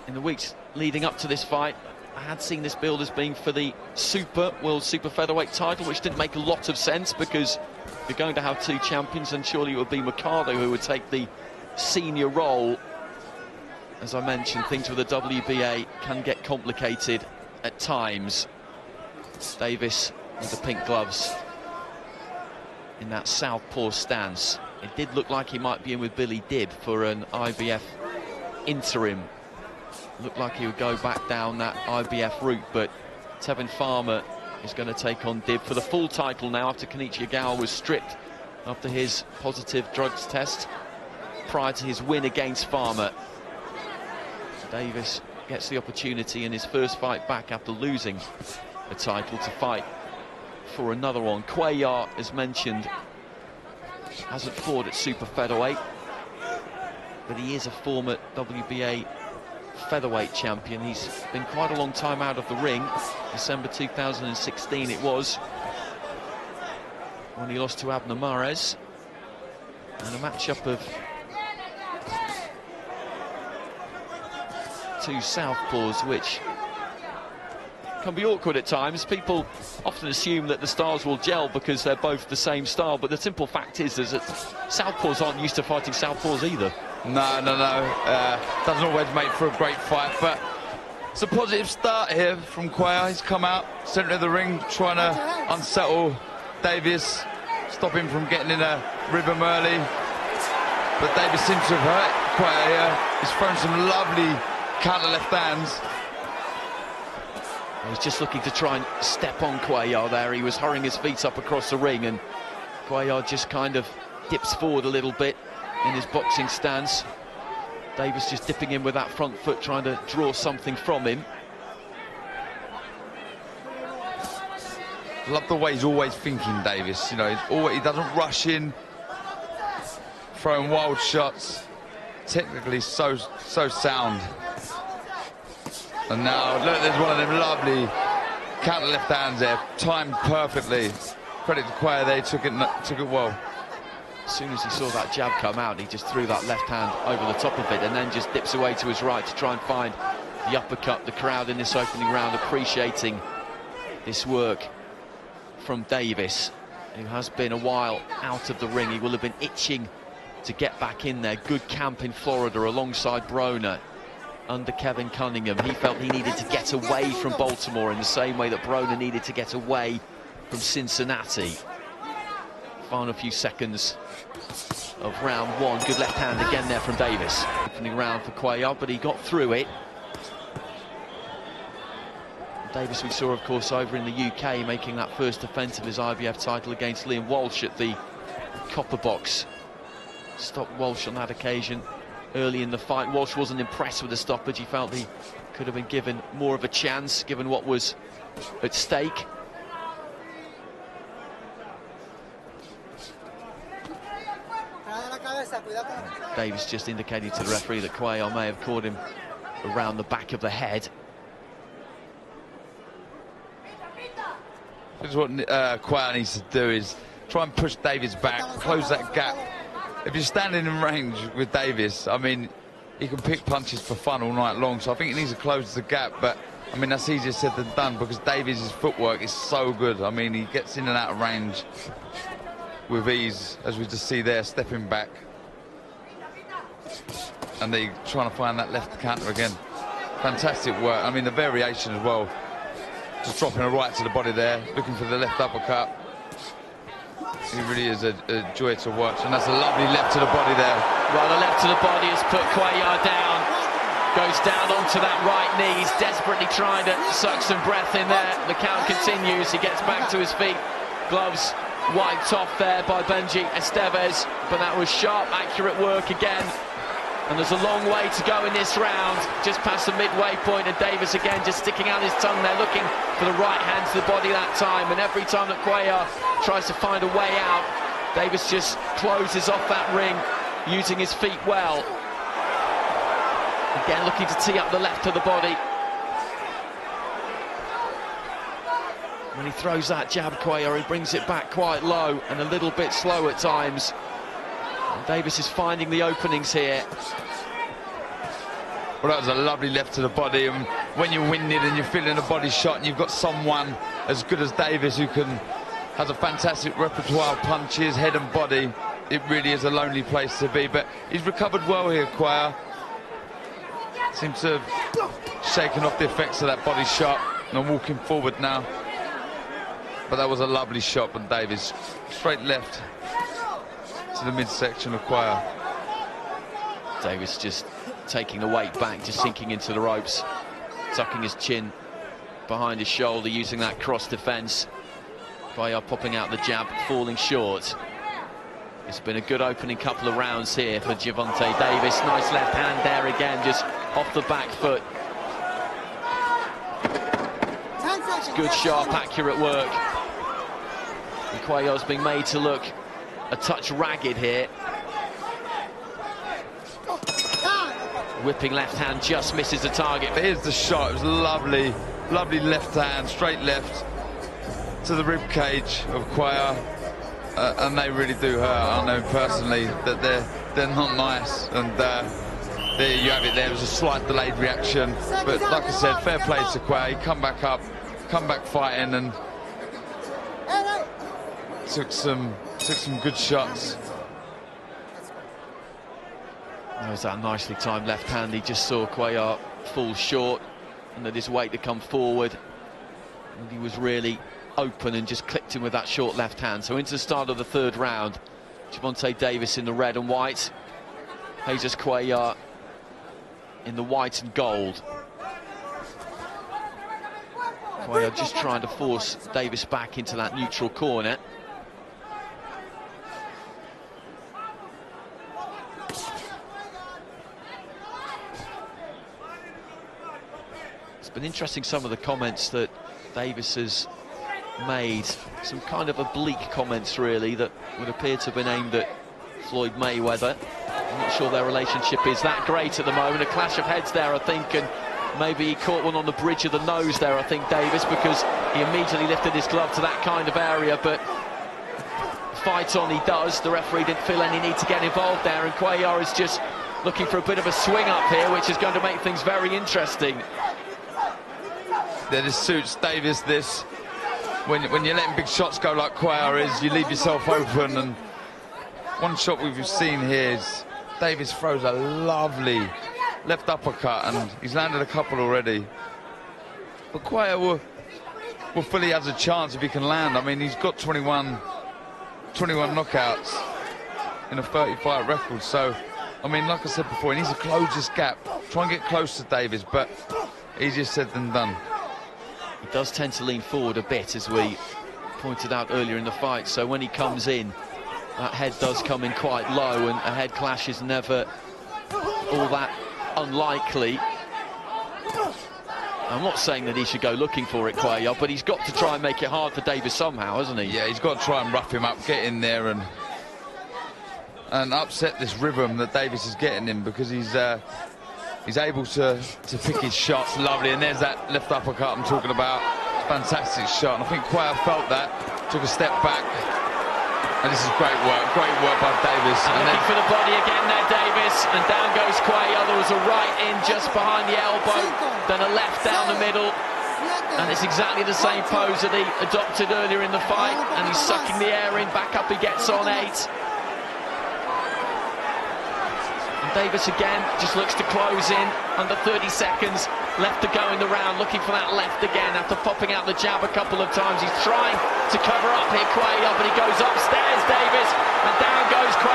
in the weeks leading up to this fight, I had seen this build as being for the World Super Featherweight title, which didn't make a lot of sense because you're going to have two champions, and surely it would be Mercado who would take the senior role. As I mentioned, things with the WBA can get complicated at times. Davis with the pink gloves in that southpaw stance. It did look like he might be in with Billy Dibb for an IBF interim. Looked like he would go back down that IBF route, but Tevin Farmer is going to take on Dibb for the full title now after Kenichi Ogawa was stripped after his positive drugs test prior to his win against Farmer. Davis gets the opportunity in his first fight back after losing the title to fight for another one. Cuellar, as mentioned, hasn't fought at super featherweight, but he is a former WBA featherweight champion. He's been quite a long time out of the ring. December 2016 it was, when he lost to Abner Mares, and a matchup of two southpaws, which can be awkward at times. People often assume that the styles will gel because they're both the same style, but the simple fact is that southpaws aren't used to fighting southpaws either. No. Doesn't always make for a great fight, but it's a positive start here from Cuellar. He's come out, centre of the ring, trying to unsettle Davis, stop him from getting in a rhythm early. But Davis seems to have hurt Cuellar here. He's thrown some lovely counter left hands. He was just looking to try and step on Cuellar there. He was hurrying his feet up across the ring, and Cuellar just kind of dips forward a little bit in his boxing stance. Davis just dipping in with that front foot, trying to draw something from him. Love the way he's always thinking, Davis. You know, he doesn't rush in, throwing wild shots. Technically so sound. And now, look, there's one of them lovely counter left hands there, timed perfectly. Credit to Cuellar, they took it well. As soon as he saw that jab come out, he just threw that left hand over the top of it and then just dips away to his right to try and find the uppercut. The crowd in this opening round appreciating this work from Davis, who has been a while out of the ring. He will have been itching to get back in there. Good camp in Florida alongside Broner under Kevin Cunningham. He felt he needed to get away from Baltimore in the same way that Broner needed to get away from Cincinnati. Final few seconds of round one. Good left hand again there from Davis. Opening round for Cuellar, but he got through it. Davis, we saw, of course, over in the UK, making that first defence of his IBF title against Liam Walsh at the Copper Box. Stopped Walsh on that occasion early in the fight. Walsh wasn't impressed with the stoppage. He felt he could have been given more of a chance, given what was at stake. Davis just indicated to the referee that Cuellar may have caught him around the back of the head. This is what Cuellar needs to do, is try and push Davis back, close that gap. If you're standing in range with Davis, I mean, he can pick punches for fun all night long, so I think he needs to close the gap, but I mean, that's easier said than done because Davis' footwork is so good. I mean, he gets in and out of range with ease, as we just see there, stepping back. And they trying to find that left counter again. Fantastic work. I mean, the variation as well. Just dropping a right to the body there, looking for the left uppercut. He really is a joy to watch, and that's a lovely left to the body there. Well, the left to the body has put Cuellar down. Goes down onto that right knee. He's desperately trying to suck some breath in there. The count continues. He gets back to his feet. Gloves wiped off there by Benji Estevez, but that was sharp, accurate work again. And there's a long way to go in this round, just past the midway point, and Davis again just sticking out his tongue there, looking for the right hand to the body that time. And every time that Cuellar tries to find a way out, Davis just closes off that ring, using his feet well. Again, looking to tee up the left to the body. When he throws that jab, Cuellar, he brings it back quite low and a little bit slow at times. And Davis is finding the openings here. Well, that was a lovely left to the body, and when you're winded and you're feeling a body shot and you've got someone as good as Davis who has a fantastic repertoire of punches, head and body, it really is a lonely place to be. But he's recovered well here, Cuellar. Seems to have shaken off the effects of that body shot and walking forward now. But that was a lovely shot from Davis. Straight left to the midsection of Cuellar. Davis just taking the weight back, just sinking into the ropes, tucking his chin behind his shoulder, using that cross defense. Cuellar popping out the jab, falling short. It's been a good opening couple of rounds here for Gervonta Davis. Nice left hand there again, just off the back foot. It's good, sharp, accurate work. And Cuellar's being made to look a touch ragged here. Whipping left hand, just misses the target. Here's the shot. It was lovely, lovely left hand, straight left to the rib cage of Cuellar, and they really do hurt. I know personally that they're not nice, and there you have it. There was a slight delayed reaction, but like I said, fair play to Cuellar. He come back up, come back fighting, and took some good shots. That was that nicely timed left hand. He just saw Cuellar fall short and that his weight to come forward, and he was really open and just clipped him with that short left hand. So into the start of the third round, Gervonta Davis in the red and white, Jesus Cuellar in the white and gold. Cuellar just trying to force Davis back into that neutral corner. It's been interesting, some of the comments that Davis has made, some kind of oblique comments really that would appear to have been aimed at Floyd Mayweather. I'm not sure their relationship is that great at the moment. A clash of heads there, I think, and maybe he caught one on the bridge of the nose there, I think, Davis, because he immediately lifted his glove to that kind of area. But fight on he does. The referee didn't feel any need to get involved there, and Cuellar is just looking for a bit of a swing up here, which is going to make things very interesting. This suits Davis, this. When you're letting big shots go like Cuellar is, you leave yourself open, and one shot we've seen here is Davis throws a lovely left uppercut, and he's landed a couple already. But Cuellar will fully has a chance if he can land. I mean, he's got 21 knockouts in a 30-fight record, so, I mean, like I said before, he needs to close this gap, try and get close to Davis, but easier said than done. He does tend to lean forward a bit, as we pointed out earlier in the fight, so when he comes in, that head does come in quite low, and a head clash is never all that unlikely. I'm not saying that he should go looking for it, Cuellar, but he's got to try and make it hard for Davis somehow, hasn't he? Yeah, he's got to try and rough him up, get in there and upset this rhythm that Davis is getting in, because he's able to pick his shots. Lovely, and there's that left uppercut I'm talking about. Fantastic shot, and I think Cuellar felt that, took a step back, and this is great work by Davis. And looking for the body again there, Davis, and down goes Cuellar. There was a right in just behind the elbow, then a left down the middle, and it's exactly the same pose that he adopted earlier in the fight, and he's sucking the air in. Back up he gets on 8. Davis again just looks to close in, under 30 seconds left to go in the round, looking for that left again after popping out the jab a couple of times. He's trying to cover up here, Cuellar, but he goes upstairs, Davis, and down goes Cuellar.